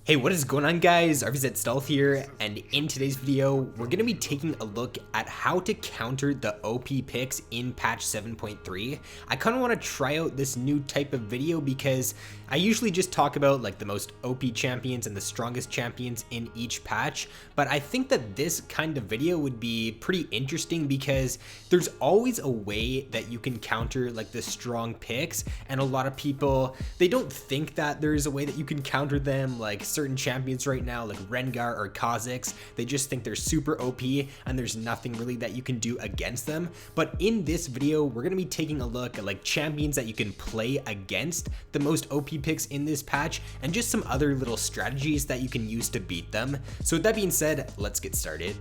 Hey, what is going on guys? RvzStealth here, and in today's video, we're going to be taking a look at how to counter the OP picks in patch 7.3. I kind of want to try out this new type of video because I usually just talk about like the most OP champions and the strongest champions in each patch, but I think that this kind of video would be pretty interesting because there's always a way that you can counter like the strong picks, and a lot of people, they don't think that there's a way that you can counter them, like certain champions right now like Rengar or Kha'Zix. They just think they're super OP and there's nothing really that you can do against them. But in this video, we're going to be taking a look at like champions that you can play against the most OP picks in this patch, and just some other little strategies that you can use to beat them. So with that being said, let's get started.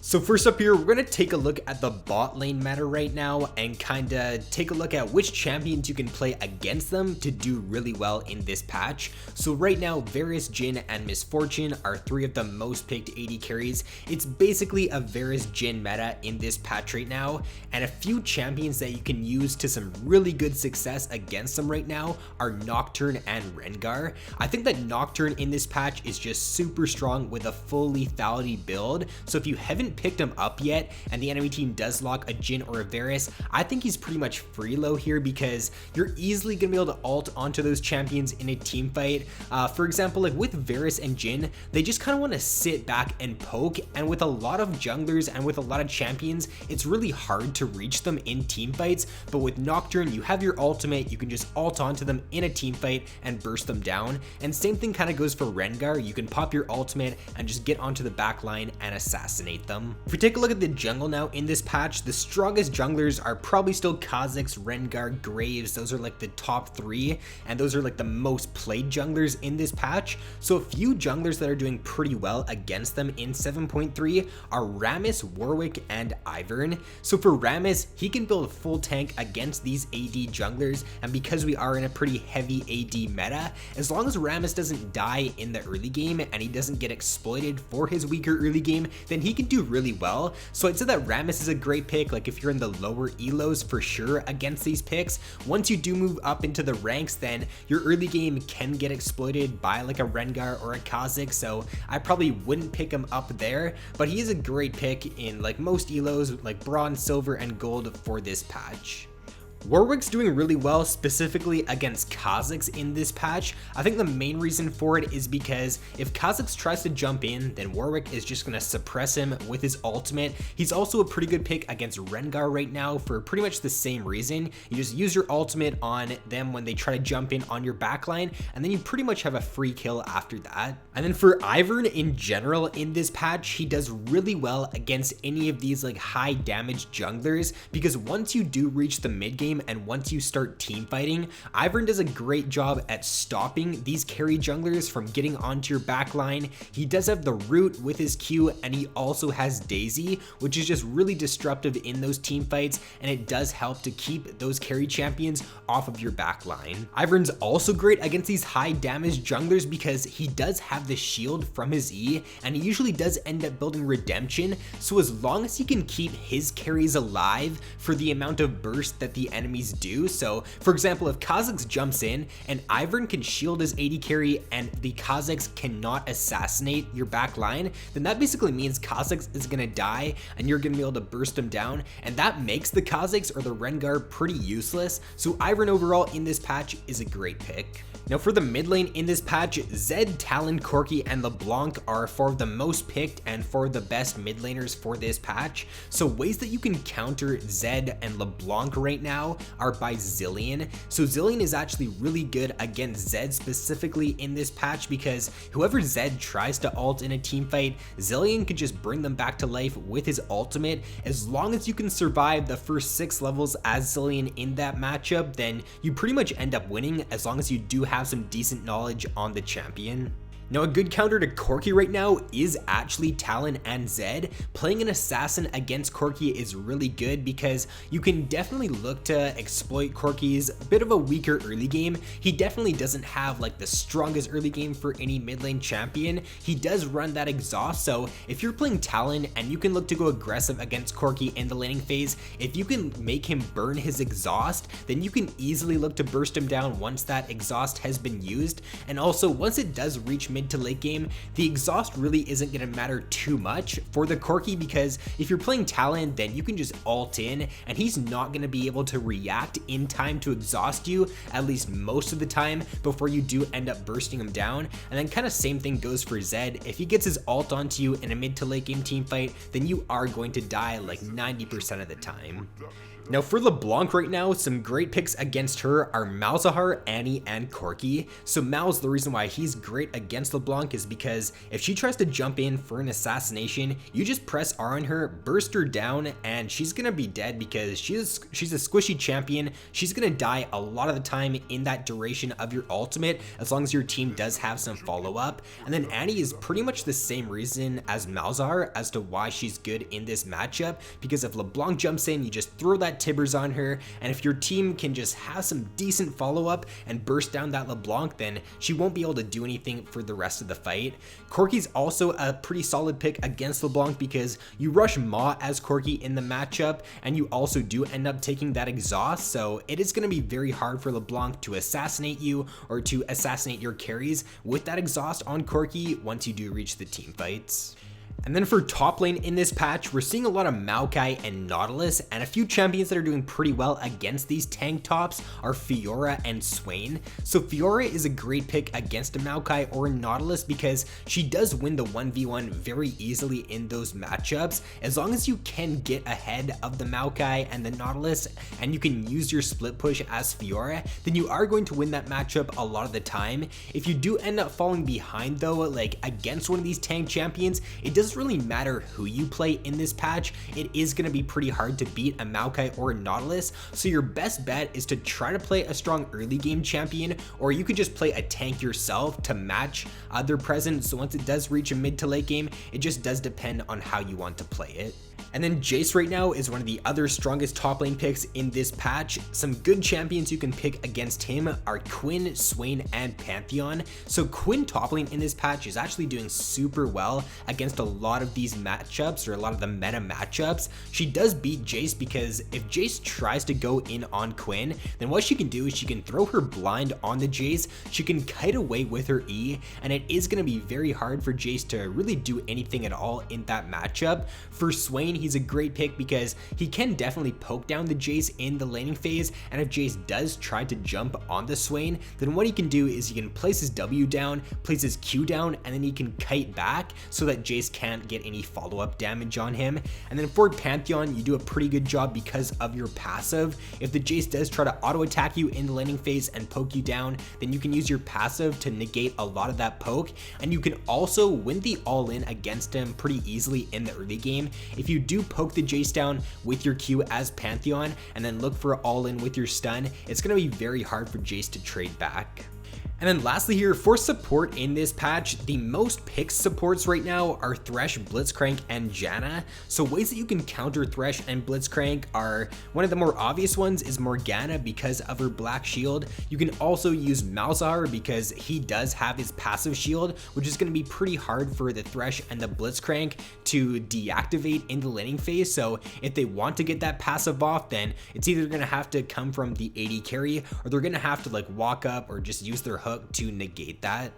So first up here, we're going to take a look at the bot lane meta right now and kind of take a look at which champions you can play against them to do really well in this patch. So right now, Varus, Jhin, and Misfortune are three of the most picked AD carries. It's basically a Varus Jhin meta in this patch right now, and a few champions that you can use to some really good success against them right now are Nocturne and Rengar. I think that Nocturne in this patch is just super strong with a full lethality build, so if you haven't picked him up yet and the enemy team does lock a Jhin or a Varus, I think he's pretty much free low here because you're easily gonna be able to ult onto those champions in a team fight. For example, like with Varus and Jhin, they just kind of want to sit back and poke, and with a lot of junglers and with a lot of champions, it's really hard to reach them in team fights. But with Nocturne, you have your ultimate, you can just ult onto them in a team fight and burst them down. And same thing kind of goes for Rengar. You can pop your ultimate and just get onto the back line and assassinate them. If we take a look at the jungle now in this patch, the strongest junglers are probably still Kha'Zix, Rengar, Graves. Those are like the top three, and those are like the most played junglers in this patch. So a few junglers that are doing pretty well against them in 7.3 are Rammus, Warwick, and Ivern. So for Rammus, he can build a full tank against these AD junglers, and because we are in a pretty heavy AD meta, as long as Rammus doesn't die in the early game and he doesn't get exploited for his weaker early game, then he can do really well. So I'd say that Rammus is a great pick, like if you're in the lower elos for sure against these picks. Once you do move up into the ranks, then your early game can get exploited by like a Rengar or a Kha'Zix, so I probably wouldn't pick him up there, but he is a great pick in like most elos, like bronze, silver, and gold for this patch. Warwick's doing really well, specifically against Kha'Zix in this patch. I think the main reason for it is because if Kha'Zix tries to jump in, then Warwick is just going to suppress him with his ultimate. He's also a pretty good pick against Rengar right now for pretty much the same reason. You just use your ultimate on them when they try to jump in on your backline, and then you pretty much have a free kill after that. And then for Ivern in general in this patch, he does really well against any of these like high damage junglers, because once you do reach the mid game and once you start team fighting, Ivern does a great job at stopping these carry junglers from getting onto your backline. He does have the root with his Q, and he also has Daisy, which is just really disruptive in those team fights, and it does help to keep those carry champions off of your backline. Ivern's also great against these high damage junglers because he does have the shield from his E, and he usually does end up building redemption, so as long as he can keep his carries alive for the amount of burst that the enemies do. So for example, if Kha'Zix jumps in and Ivern can shield his AD carry and the Kha'Zix cannot assassinate your back line, then that basically means Kha'Zix is gonna die and you're gonna be able to burst him down, and that makes the Kha'Zix or the Rengar pretty useless. So Ivern overall in this patch is a great pick. Now for the mid lane in this patch, Zed, Talon, Corki, and LeBlanc are four of the most picked and four of the best mid laners for this patch. So ways that you can counter Zed and LeBlanc right now are by Zilean. So Zilean is actually really good against Zed specifically in this patch because whoever Zed tries to ult in a team fight, Zilean can just bring them back to life with his ultimate. As long as you can survive the first 6 levels as Zilean in that matchup, then you pretty much end up winning as long as you do have some decent knowledge on the champion. Now a good counter to Corki right now is actually Talon and Zed. Playing an assassin against Corki is really good because you can definitely look to exploit Corki's bit of a weaker early game. He definitely doesn't have like the strongest early game for any mid lane champion. He does run that exhaust, so if you're playing Talon and you can look to go aggressive against Corki in the laning phase, if you can make him burn his exhaust, then you can easily look to burst him down once that exhaust has been used. And also once it does reach mid mid to late game, the exhaust really isn't going to matter too much for the Corki, because if you're playing Talon, then you can just ult in and he's not going to be able to react in time to exhaust you, at least most of the time, before you do end up bursting him down. And then kind of same thing goes for Zed. If he gets his ult onto you in a mid to late game team fight, then you are going to die like 90% of the time. Now for LeBlanc right now, some great picks against her are Malzahar, Annie, and Corki. So Mal's, the reason why he's great against LeBlanc is because if she tries to jump in for an assassination, you just press R on her, burst her down, and she's gonna be dead because she's a squishy champion. She's gonna die a lot of the time in that duration of your ultimate, as long as your team does have some follow-up. And then Annie is pretty much the same reason as Malzahar as to why she's good in this matchup, because if LeBlanc jumps in, you just throw that Tibbers on her, and if your team can just have some decent follow-up and burst down that LeBlanc, then she won't be able to do anything for the rest of the fight. Corki's also a pretty solid pick against LeBlanc because you rush Ma as Corki in the matchup, and you also do end up taking that exhaust, so it is going to be very hard for LeBlanc to assassinate you or to assassinate your carries with that exhaust on Corki once you do reach the team fights. And then for top lane in this patch, we're seeing a lot of Maokai and Nautilus, and a few champions that are doing pretty well against these tank tops are Fiora and Swain. So Fiora is a great pick against a Maokai or a Nautilus because she does win the 1v1 very easily in those matchups. As long as you can get ahead of the Maokai and the Nautilus and you can use your split push as Fiora, then you are going to win that matchup a lot of the time. If you do end up falling behind though, like against one of these tank champions, it doesn't really matter who you play in this patch. It is going to be pretty hard to beat a Maokai or a Nautilus, so your best bet is to try to play a strong early game champion, or you could just play a tank yourself to match their presence. So once it does reach a mid to late game, it just does depend on how you want to play it. And then Jace right now is one of the other strongest top lane picks in this patch. Some good champions you can pick against him are Quinn, Swain, and Pantheon. So Quinn top lane in this patch is actually doing super well against a lot of these matchups, or a lot of the meta matchups. She does beat Jace because if Jace tries to go in on Quinn, then what she can do is she can throw her blind on the Jace, she can kite away with her E, and it is going to be very hard for Jace to really do anything at all in that matchup. For Swain, he's a great pick because he can definitely poke down the Jace in the laning phase, and if Jace does try to jump on the Swain, then what he can do is he can place his W down, place his Q down, and then he can kite back so that Jace can't get any follow-up damage on him. And then for Pantheon, you do a pretty good job because of your passive. If the Jace does try to auto attack you in the laning phase and poke you down, then you can use your passive to negate a lot of that poke, and you can also win the all-in against him pretty easily in the early game. If you do poke the Jace down with your Q as Pantheon and then look for all in with your stun, it's going to be very hard for Jace to trade back. And then lastly here, for support in this patch, the most picked supports right now are Thresh, Blitzcrank, and Janna. So ways that you can counter Thresh and Blitzcrank are, one of the more obvious ones is Morgana because of her black shield. You can also use Malzahar because he does have his passive shield, which is going to be pretty hard for the Thresh and the Blitzcrank to deactivate in the laning phase. So if they want to get that passive off, then it's either going to have to come from the AD carry, or they're going to have to like walk up or just use their hook to negate that.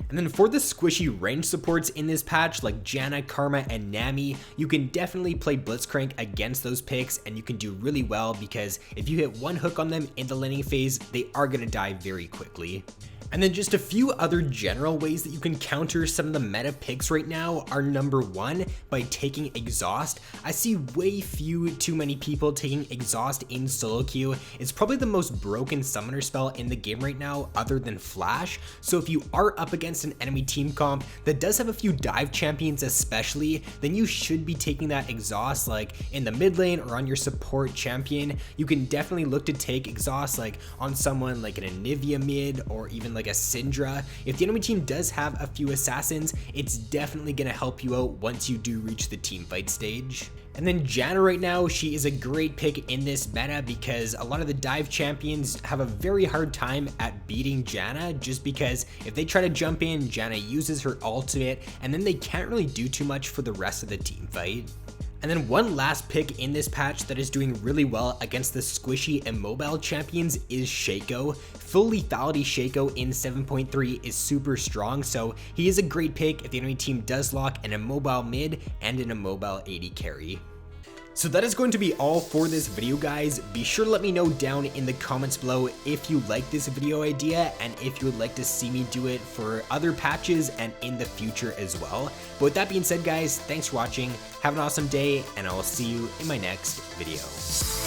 And then for the squishy range supports in this patch like Janna, Karma, and Nami, you can definitely play Blitzcrank against those picks, and you can do really well because if you hit one hook on them in the laning phase, they are going to die very quickly. And then just a few other general ways that you can counter some of the meta picks right now are number one, by taking exhaust. I see way too many people taking exhaust in solo queue. It's probably the most broken summoner spell in the game right now other than Flash. So if you are up against an enemy team comp that does have a few dive champions especially, then you should be taking that exhaust like in the mid lane or on your support champion. You can definitely look to take exhaust like on someone like an Anivia mid or even like a Syndra. If the enemy team does have a few assassins, it's definitely going to help you out once you do reach the team fight stage. And then Janna right now, she is a great pick in this meta because a lot of the dive champions have a very hard time at beating Janna, just because if they try to jump in, Janna uses her ultimate and then they can't really do too much for the rest of the team fight. And then one last pick in this patch that is doing really well against the squishy immobile champions is Shaco. Full lethality Shaco in 7.3 is super strong, so he is a great pick if the enemy team does lock an immobile mid and an immobile AD carry. So that is going to be all for this video, guys. Be sure to let me know down in the comments below if you like this video idea and if you would like to see me do it for other patches and in the future as well. But with that being said, guys, thanks for watching, have an awesome day, and I will see you in my next video.